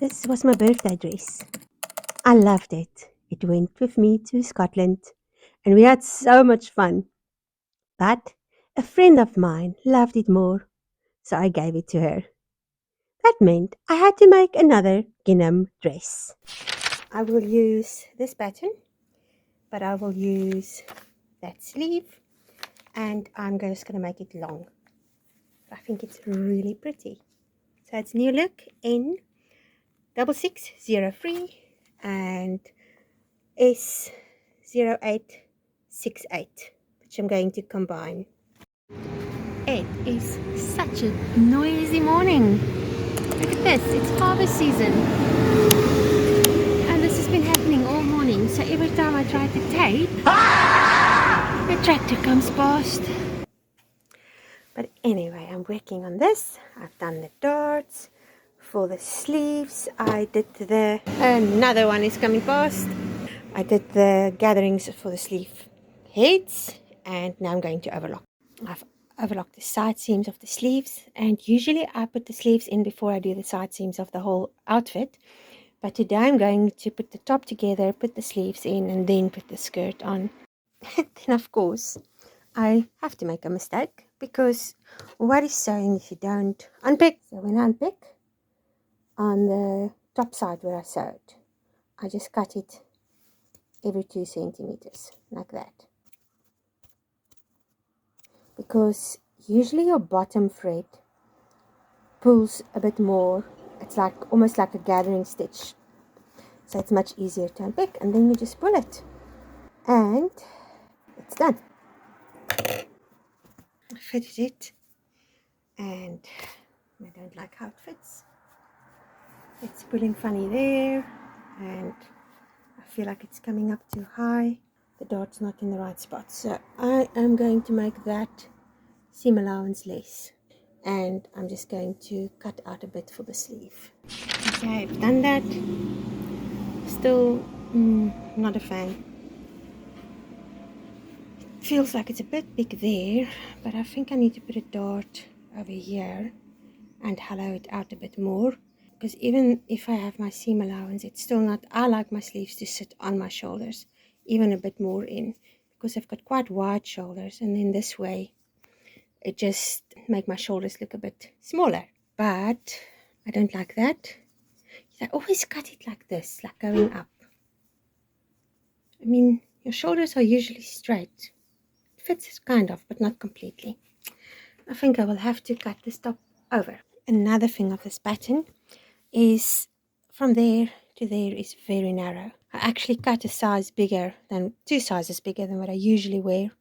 This was my birthday dress. I loved it. It went with me to Scotland and we had so much fun. But a friend of mine loved it more, so I gave it to her. That meant I had to make another gingham dress. I will use this pattern, but I will use that sleeve and I'm just going to make it long. I think it's really pretty. So it's New Look N6603 and S0868, which I'm going to combine. It is such a noisy morning. Look at this, it's harvest season. And this has been happening all morning. So every time I try to tape, the tractor comes past. But anyway, I'm working on this. I've done the darts. For the sleeves, I did another one is coming past. I did the gatherings for the sleeve heads, and now I'm going to overlock. I've overlocked the side seams of the sleeves, and usually I put the sleeves in before I do the side seams of the whole outfit. But today I'm going to put the top together, put the sleeves in, and then put the skirt on. Then of course, I have to make a mistake, because what is sewing if you don't unpick? So when I unpick, on the top side where I sewed, I just cut it every 2 centimeters like that, because usually your bottom thread pulls a bit more. It's like almost like a gathering stitch, so it's much easier to unpick, and then you just pull it and it's done. I fitted it and I don't like how it fits. It's pulling funny there, and I feel like it's coming up too high. The dart's not in the right spot, so I am going to make that seam allowance less, and I'm just going to cut out a bit for the sleeve. Okay, I've done that. Still not a fan. It feels like it's a bit big there, but I think I need to put a dart over here and hollow it out a bit more, because even if I have my seam allowance, it's still not, I like my sleeves to sit on my shoulders, even a bit more in, because I've got quite wide shoulders, and then this way it just make my shoulders look a bit smaller. But I don't like that. I always cut it like this, like going up. I mean, your shoulders are usually straight. It fits kind of, but not completely. I think I will have to cut this top over. Another thing of this pattern is from there to there is very narrow. I actually cut a size bigger than 2 sizes bigger than what I usually wear,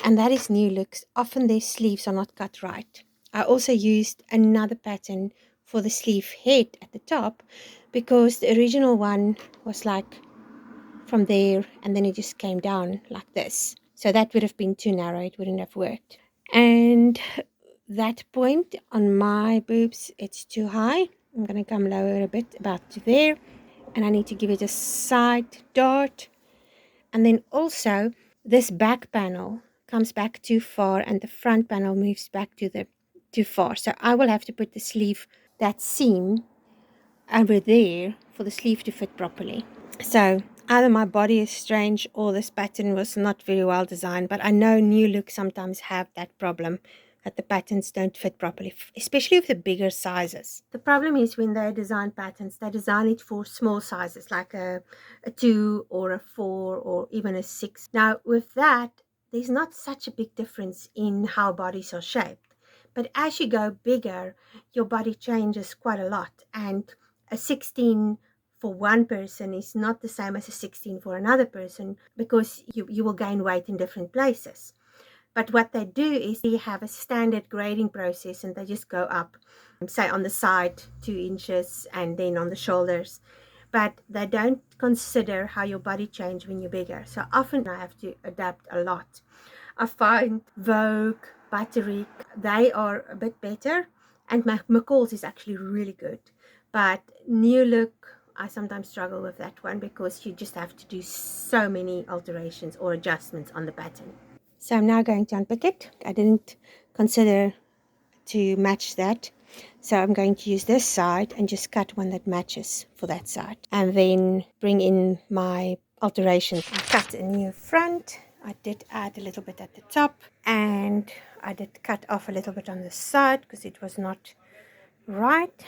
and that is New Look's. Often their sleeves are not cut right. I also used another pattern for the sleeve head at the top, because the original one was like from there and then it just came down like this, so that would have been too narrow, it wouldn't have worked. And that point on my boobs, it's too high. I'm going to come lower a bit, about to there, and I need to give it a side dart. And then also this back panel comes back too far and the front panel moves back too far, so I will have to put the sleeve, that seam over there, for the sleeve to fit properly. So either my body is strange or this pattern was not very well designed, but I know New Look sometimes have that problem, that the patterns don't fit properly, especially with the bigger sizes. The problem is when they design patterns, they design it for small sizes, like a 2 or a 4 or even a 6. Now with that, there's not such a big difference in how bodies are shaped, but as you go bigger, your body changes quite a lot, and a 16 for one person is not the same as a 16 for another person, because you will gain weight in different places. But what they do is they have a standard grading process, and they just go up, say on the side 2 inches and then on the shoulders, but they don't consider how your body changes when you're bigger. So often I have to adapt a lot. I find Vogue, Fabrick, they are a bit better, and McCall's is actually really good. But New Look, I sometimes struggle with that one, because you just have to do so many alterations or adjustments on the pattern. So I'm now going to unpick it. I didn't consider to match that, So I'm going to use this side and just cut one that matches for that side. And then bring in my alterations. I cut a new front. I did add a little bit at the top. And I did cut off a little bit on the side because it was not right.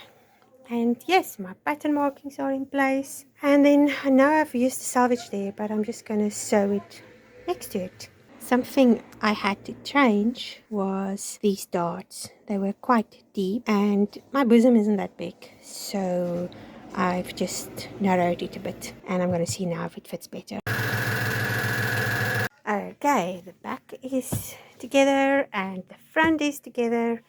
And yes, my pattern markings are in place. And then I know I've used the selvage there, but I'm just going to sew it next to it. Something I had to change was these darts. They were quite deep and my bosom isn't that big. So I've just narrowed it a bit and I'm going to see now if it fits better. Okay, the back is together and the front is together.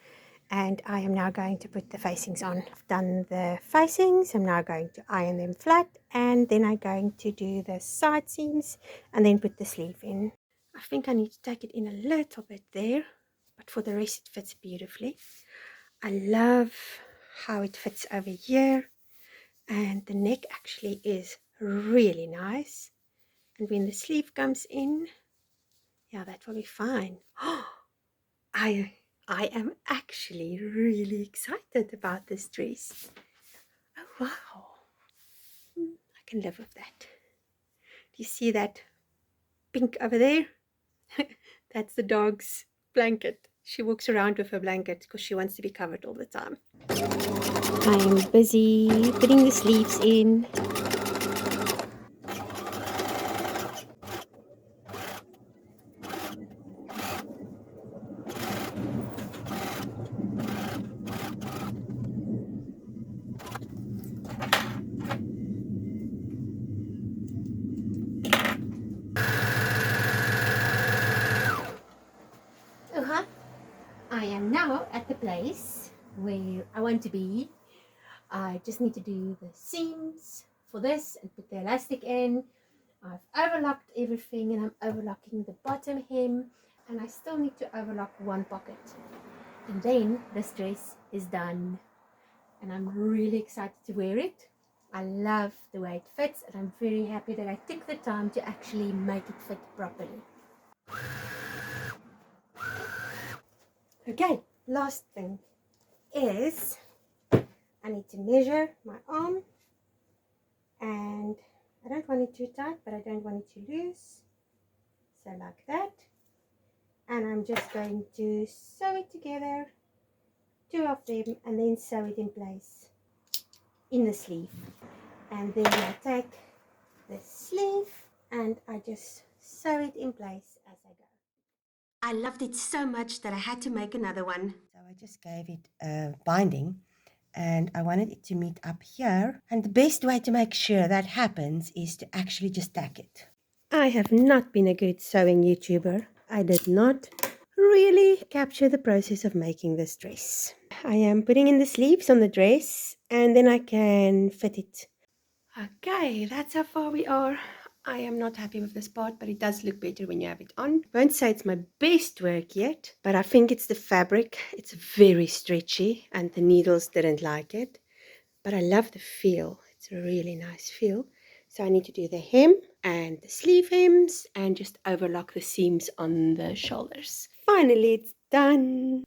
And I am now going to put the facings on. I've done the facings. I'm now going to iron them flat. And then I'm going to do the side seams and then put the sleeve in. I think I need to take it in a little bit there. But for the rest it fits beautifully. I love how it fits over here. And the neck actually is really nice. And when the sleeve comes in, yeah, that will be fine. I am actually really excited about this dress. Oh, wow. I can live with that. Do you see that pink over there? That's the dog's blanket. She walks around with her blanket because she wants to be covered all the time. I'm busy putting the sleeves in. I am now at the place where I want to be. I just need to do the seams for this and put the elastic in. I've overlocked everything and I'm overlocking the bottom hem, and I still need to overlock one pocket. And then this dress is done and I'm really excited to wear it. I love the way it fits and I'm very happy that I took the time to actually make it fit properly. Okay, last thing is I need to measure my arm, and I don't want it too tight but I don't want it too loose, so like that. And I'm just going to sew it together, two of them, and then sew it in place in the sleeve. And then I take the sleeve and I just sew it in place as I go. I loved it so much that I had to make another one. So I just gave it a binding and I wanted it to meet up here. And the best way to make sure that happens is to actually just tack it. I have not been a good sewing YouTuber. I did not really capture the process of making this dress. I am putting in the sleeves on the dress and then I can fit it. Okay, that's how far we are. I am not happy with this part, but it does look better when you have it on. I won't say it's my best work yet, but I think it's the fabric. It's very stretchy and the needles didn't like it. But I love the feel. It's a really nice feel. So I need to do the hem and the sleeve hems and just overlock the seams on the shoulders. Finally, it's done.